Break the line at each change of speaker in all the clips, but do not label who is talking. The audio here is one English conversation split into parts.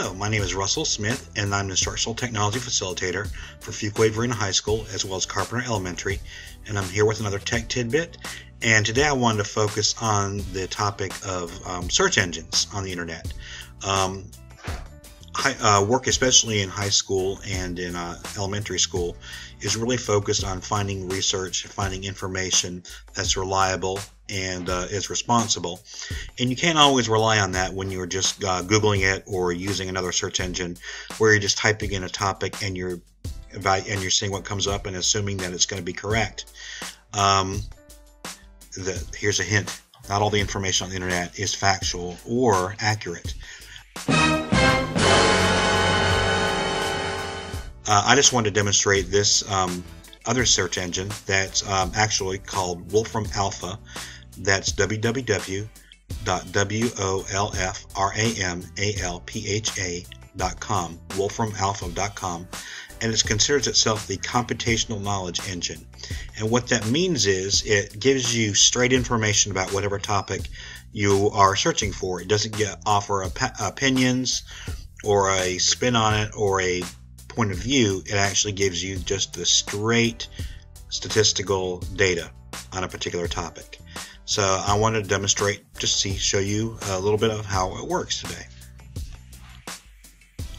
Hello, my name is Russell Smith, and I'm an Instructional Technology Facilitator for Fuquay-Varina High School as well as Carpenter Elementary, and I'm here with another Tech Tidbit. And today I wanted to focus on the topic of search engines on the Internet. Work, especially in high school and in elementary school, is really focused on finding research, finding information that's reliable and is responsible. And you can't always rely on that when you're just Googling it or using another search engine where you're just typing in a topic and you're seeing what comes up and assuming that it's going to be correct. Here's a hint. Not all the information on the Internet is factual or accurate. I just wanted to demonstrate this other search engine that's actually called Wolfram Alpha. That's www.wolframalpha.com, wolframalpha.com, and it considers itself the computational knowledge engine. And what that means is it gives you straight information about whatever topic you are searching for. It doesn't offer opinions or a spin on it or a point of view. It actually gives you just the straight statistical data on a particular topic. So I wanted to demonstrate, show you a little bit of how it works today.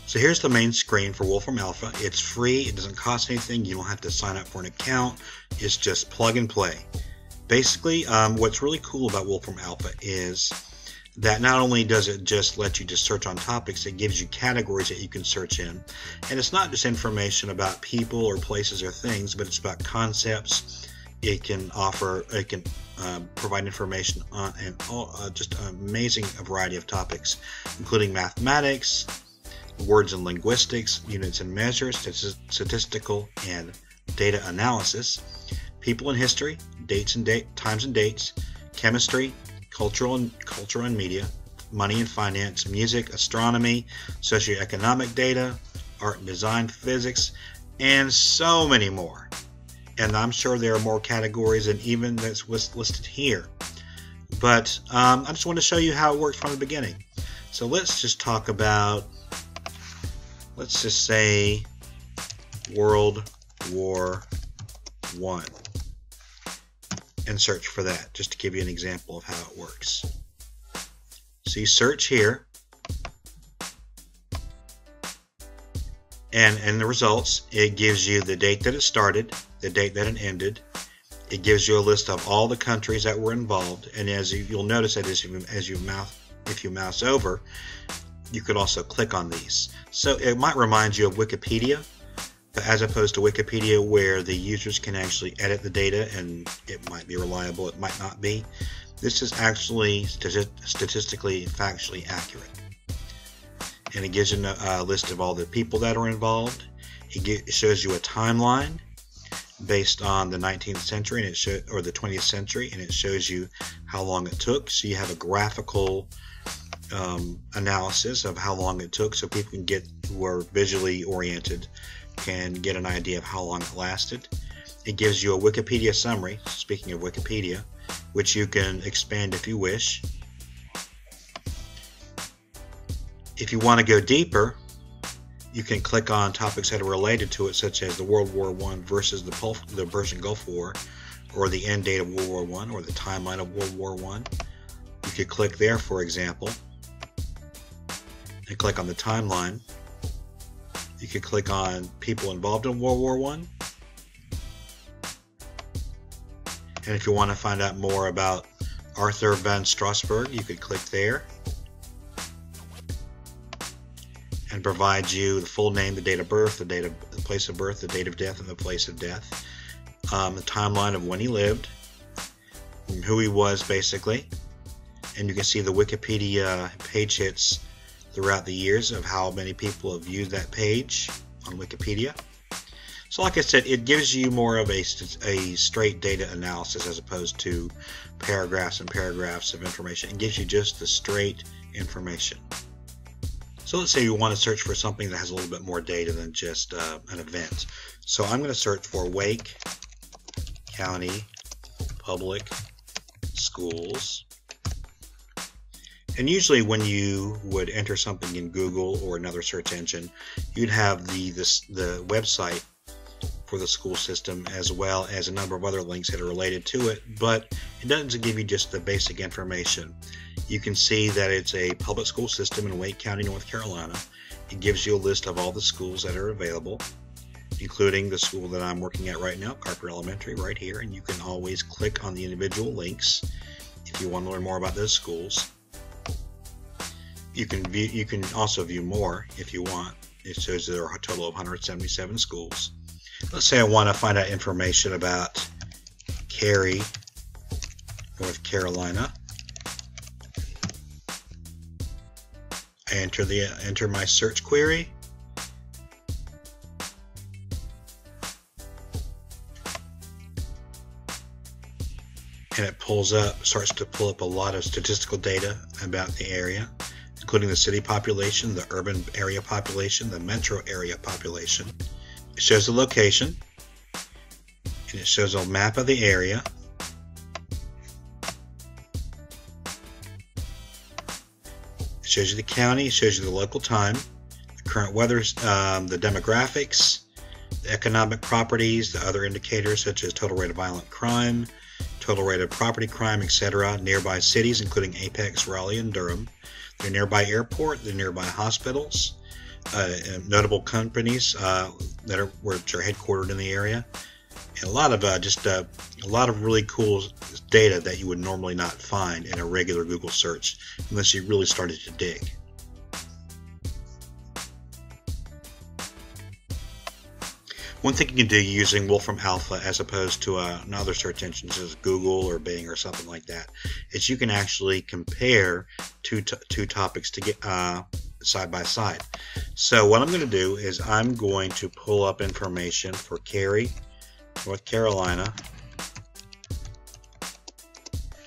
So here's the main screen for Wolfram Alpha. It's free, it doesn't cost anything, you don't have to sign up for an account, it's just plug and play. Basically, what's really cool about Wolfram Alpha is that not only does it just let you just search on topics, it gives you categories that you can search in. And it's not just information about people or places or things, but it's about concepts. It can provide information on just an amazing variety of topics, including mathematics, words and linguistics, units and measures, statistical and data analysis, people and history, times and dates, chemistry, cultural and media, money and finance, music, astronomy, socioeconomic data, art and design, physics, and so many more. And I'm sure there are more categories than even that's listed here. But I just want to show you how it works from the beginning. So let's just talk about, let's just say World War I. And search for that, just to give you an example of how it works. So you search here, and in the results it gives you the date that it started, the date that it ended. It gives you a list of all the countries that were involved, and you'll notice that if you mouse over, you could also click on these. So it might remind you of Wikipedia, but as opposed to Wikipedia where the users can actually edit the data and it might be reliable, it might not be. This is actually statistically, factually accurate. And it gives you a list of all the people that are involved. It shows you a timeline based on the 19th century or the 20th century, and it shows you how long it took. So you have a graphical analysis of how long it took, so people who are visually oriented can get an idea of how long it lasted. It gives you a Wikipedia summary, speaking of Wikipedia, which you can expand if you wish. If you want to go deeper, you can click on topics that are related to it, such as the World War I versus the Persian Gulf War, or the end date of World War I, or the timeline of World War I. You could click there, for example, and click on the timeline. You could click on people involved in World War I. And if you want to find out more about Arthur von Strasbourg, you could click there. And provide you the full name, the date of birth, the place of birth, the date of death, and the place of death. The timeline of when he lived, and who he was basically. And you can see the Wikipedia page hits throughout the years of how many people have viewed that page on Wikipedia. So like I said, it gives you more of a straight data analysis as opposed to paragraphs and paragraphs of information. It gives you just the straight information. So let's say you want to search for something that has a little bit more data than just an event. So I'm going to search for Wake County Public Schools And usually when you would enter something in Google or another search engine, you'd have the website for the school system as well as a number of other links that are related to it, but it doesn't give you just the basic information. You can see that it's a public school system in Wake County, North Carolina. It gives you a list of all the schools that are available, including the school that I'm working at right now, Carpenter Elementary, right here, and you can always click on the individual links if you want to learn more about those schools. You can also view more if you want. It shows there are a total of 177 schools. Let's say I want to find out information about Cary, North Carolina. I enter my search query. And it starts to pull up a lot of statistical data about the area, including the city population, the urban area population, the metro area population. It shows the location, and it shows a map of the area. It shows you the county, it shows you the local time, the current weather, the demographics, the economic properties, the other indicators such as total rate of violent crime, total rate of property crime, etc., nearby cities including Apex, Raleigh, and Durham, their nearby airport, the nearby hospitals, notable companies which are headquartered in the area, and a lot of really cool data that you would normally not find in a regular Google search unless you really started to dig. One thing you can do using Wolfram Alpha as opposed to another search engine such as Google or Bing or something like that is you can actually compare two topics to get side by side. So what I'm going to do is I'm going to pull up information for Cary, North Carolina,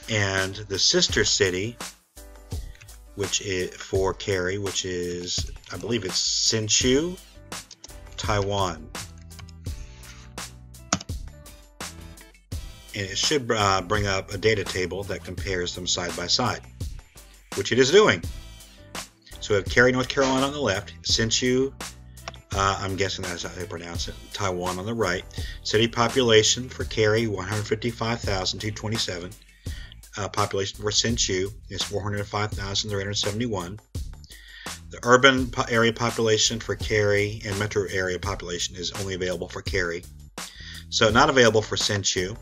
and the sister city, which is for Cary, which is, I believe it's Hsinchu, Taiwan. And it should bring up a data table that compares them side by side, which it is doing. So we have Cary, North Carolina on the left, Hsinchu, I'm guessing that's how they pronounce it, Taiwan on the right. City population for Cary, 155,227. Population for Hsinchu is 405,371. The urban area population for Cary and metro area population is only available for Cary. So not available for Hsinchu.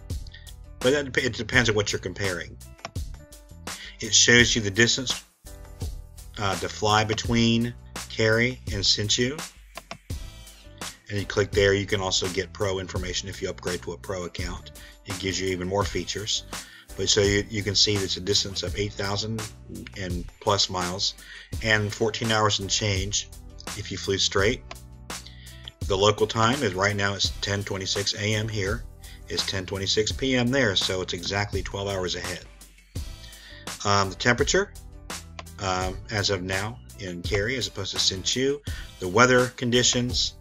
But it depends on what you're comparing. It shows you the distance to fly between Cary and Hsinchu. And you click there. You can also get pro information if you upgrade to a pro account. It gives you even more features. But so you can see it's a distance of 8,000 and plus miles and 14 hours and change if you flew straight. The local time is right now it's 10:26 a.m. here. Is 10:26 p.m. there, so it's exactly 12 hours ahead. The temperature, as of now in Cary as opposed to Hsinchu. The weather conditions,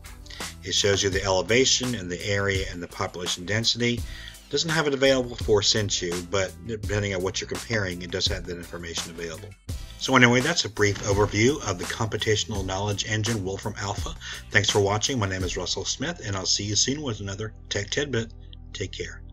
it shows you the elevation and the area and the population density. It doesn't have it available for Hsinchu, but depending on what you're comparing, it does have that information available. So anyway, that's a brief overview of the computational knowledge engine Wolfram Alpha. Thanks for watching. My name is Russell Smith, and I'll see you soon with another Tech Tidbit. Take care.